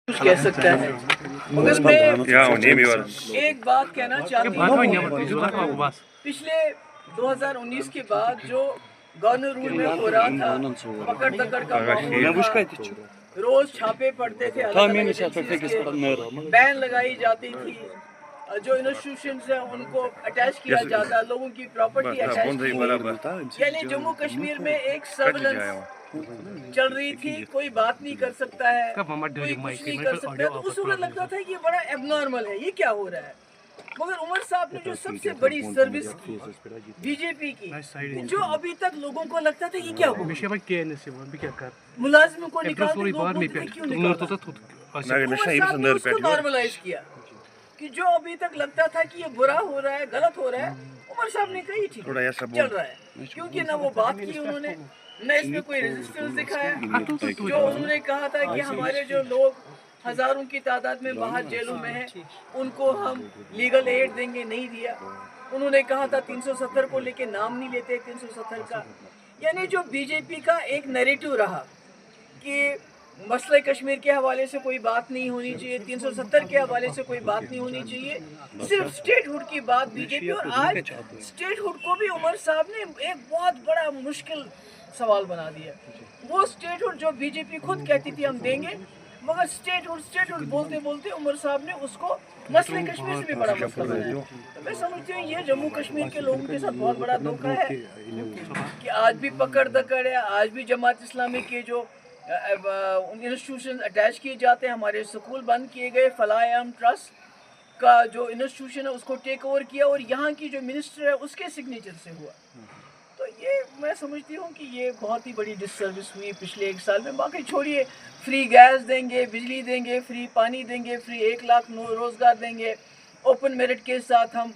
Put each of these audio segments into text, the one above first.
کچھ کہہ سکتا ہے مگر میں ایک بات کہنا چاہتی ہوں، پچھلے 2019 کے بعد جو گورنر رول میں ہو رہا تھا، پکڑ دکڑ کا ماحول تھا، روز چھاپے پڑتے تھے، بین لگائی جاتی تھی، جو انسٹیٹیوشنز ہیں ان کو اٹیچ کیا جاتا، لوگوں کی پراپرٹی اٹیچ کی، یعنی جموں کشمیر میں ایک سرولنس چل رہی تھی، کوئی بات نہیں کر سکتا ہے، کوئی کچھ نہیں کر سکتا ہے، تو اس وقت لگتا تھا کہ یہ بڑا ایب نارمل ہے، یہ کیا ہو رہا ہے۔ مگر عمر صاحب نے جو سب سے بڑی سروس کی بی جے پی کی، جو ابھی تک لوگوں کو لگتا تھا یہ کیا ہوا، ملازموں کو نکال کے لوگ بولتے تھے کیوں نکالا، عمر صاحب نے اس کو نارملائز کیا کہ جو ابھی تک لگتا تھا کہ یہ برا ہو رہا ہے، غلط ہو رہا ہے، عمر صاحب نے کہی ٹھیک چل رہا ہے، کیونکہ نہ وہ بات کی انہوں نے، نہ اس میں کوئی ریزسٹنس دکھایا، جو انہوں نے کہا تھا کہ ہمارے جو لوگ ہزاروں کی تعداد میں باہر جیلوں میں ہیں ان کو ہم لیگل ایڈ دیں گے، نہیں دیا۔ انہوں نے کہا تھا 370 کو لے کے نام نہیں لیتے 370 کا، یعنی جو بی جے پی کا ایک نیریٹو رہا کہ مسئلہ کشمیر کے حوالے سے کوئی بات نہیں ہونی چاہیے، 370 کے حوالے سے کوئی بات نہیں ہونی چاہیے، صرف سٹیٹ ہوڈ کی بات بی جے پی، اور آج سٹیٹ ہوڈ کو بھی عمر صاحب نے ایک بہت بڑا مشکل سوال بنا دیا۔ وہ سٹیٹ ہوڈ جو بی جے پی خود کہتی تھی ہم دیں گے، مگر سٹیٹ ہوڈ بولتے بولتے عمر صاحب نے اس کو مسئلہ کشمیر سے بھی بڑا مسئلہ بنایا۔ تو میں سمجھتی ہوں یہ جموں کشمیر کے لوگوں کے ساتھ بہت بڑا دھوکہ ہے کہ آج بھی پکڑ دکڑ ہے، آج بھی جماعت اسلامی کے جو انسٹیٹیوشن اٹیچ کیے جاتے ہیں، ہمارے سکول بند کیے گئے، فلاح ٹرسٹ کا جو انسٹیٹیوشن ہے اس کو ٹیک اوور کیا، اور یہاں کی جو منسٹر ہے اس کے سگنیچر سے ہوا، تو یہ میں سمجھتی ہوں کہ یہ بہت ہی بڑی ڈس سروس ہوئی پچھلے ایک سال میں۔ باقی چھوڑیے، فری گیس دیں گے، بجلی دیں گے، فری پانی دیں گے، فری 1 لاکھ روزگار دیں گے، اوپن میرٹ کے ساتھ ہم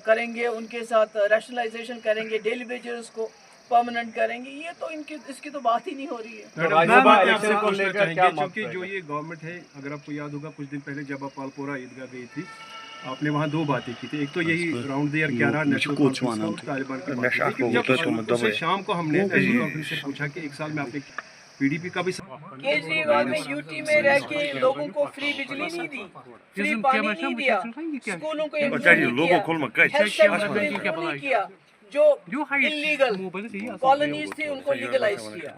کریں گے، ان کے ساتھ ریشنلائزیشن کریں گے، ڈیلی ویجرز کو پرماننٹ کریں گے، یہ تو اس کی تو بات ہی نہیں ہو رہی ہے۔ چونکہ جو یہ گورنمنٹ ہے، اگر آپ کو یاد ہوگا کچھ دن پہلے جب آپ پالپورہ عیدگاہ گئی تھی، آپ نے وہاں 2 باتیں کی تھی، ایک تو یہی راؤنڈ دی ایئر کیا رہا نیشنل کانفرنس اور طالبان کی بات تھی، جب اسے شام کو ہم نے نیشنل کانفرنس سے پوچھا کہ 1 سال میں آپ نے پی ڈی پی کا بھی کیجریوال نے یو ٹی میں رہ کے لوگوں کو فری بجلی نہیں دی، فری پانی نہیں دیا، اسکولوں کو ہیلتھ سینٹر کو امپروو نہیں کیا، جو انلیگل کالونیز تھی ان کو لیگلائز کیا،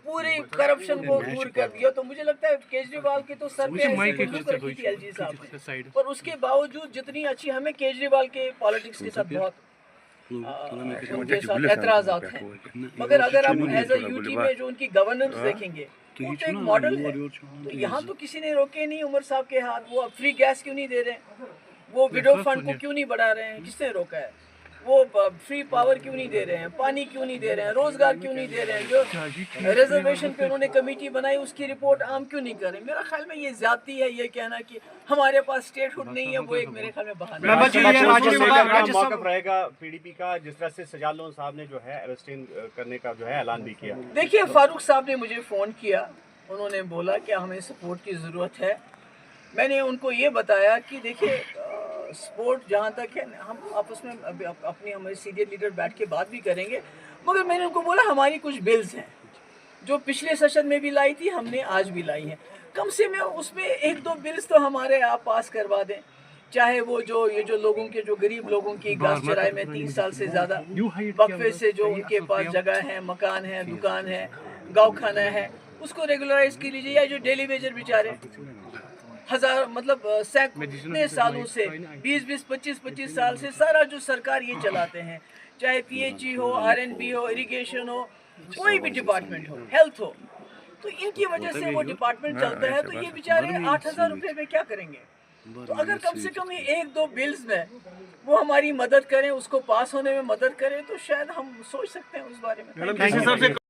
پوری کرپشن کو دور کر دیا۔ تو مجھے لگتا ہے کیجریوال کی تو سر پہ بندوق رکھی تھی ایل جی صاحب نے، اور اس کے باوجود جتنی اچھی ہمیں کیجریوال کے پالیٹکس کے ساتھ بہت ان کے ساتھ اعتراضات ہیں، مگر اگر آپ ایز اے یو ٹی میں جو ان کی گورننس دیکھیں گے وہ تو ایک ماڈل ہے۔ تو یہاں تو کسی نے روکے نہیں عمر صاحب کے ہاتھ، وہ فری گیس کیوں نہیں دے رہے ہیں، وہ وڈو فنڈ کو کیوں نہیں بڑھا رہے ہیں، کس نے روکا ہے، وہ فری پاور کیوں نہیں دے رہے ہیں، پانی کیوں نہیں دے رہے ہیں، روزگار کیوں نہیں دے رہے ہیں، جو ریزرویشن پہ انہوں نے کمیٹی بنائی اس کی رپورٹ عام کیوں نہیں کر رہے ہیں۔ میرا خیال میں یہ زیادتی ہے، یہ کہنا کہ ہمارے پاس اسٹیٹ ہوڈ نہیں ہے، وہ ایک میرے خیال میں بہانہ ہے۔ موقف رہے گا پی ڈی پی کا، جس طرح سے سجاد لون صاحب نے جو ہے اریسٹنگ کرنے کا جو ہے اعلان بھی کیا۔ دیکھیے فاروق صاحب نے مجھے فون کیا، انہوں نے بولا کہ ہمیں سپورٹ کی ضرورت ہے، میں نے ان کو یہ بتایا کہ دیکھیے سپورٹ جہاں تک ہے ہم آپس میں اپنی ہمارے سینئر لیڈر بیٹھ کے بات بھی کریں گے، مگر میں نے ان کو بولا ہماری کچھ بلز ہیں جو پچھلے سیشن میں بھی لائی تھی، ہم نے آج بھی لائی ہیں، کم سے کم اس میں 1-2 بلز تو ہمارے آپ پاس کروا دیں، چاہے وہ جو یہ جو لوگوں کے جو غریب لوگوں کی گھاس چرائے میں 3 سال سے زیادہ وقفے سے جو ان کے پاس جگہ ہے، مکان ہے، دکان ہے، گاؤں کھانا ہے، اس کو ریگولرائز کی لیجیے، یا جو ڈیلی ویجر بیچارے مطلب سینکڑوں سالوں سے 20-25 سال سے سارا جو سرکار یہ چلاتے ہیں، چاہے پی ایچ ای ہو، RNB ہو، اریگیشن ہو، کوئی بھی ڈپارٹمنٹ ہو، ہیلتھ ہو، تو ان کی وجہ سے وہ ڈپارٹمنٹ چلتا ہے، تو یہ بیچارے 8,000 روپے میں کیا کریں گے؟ تو اگر کم سے کم یہ 1-2 بلز میں وہ ہماری مدد کریں، اس کو پاس ہونے میں مدد کریں، تو شاید ہم سوچ سکتے ہیں اس بارے میں۔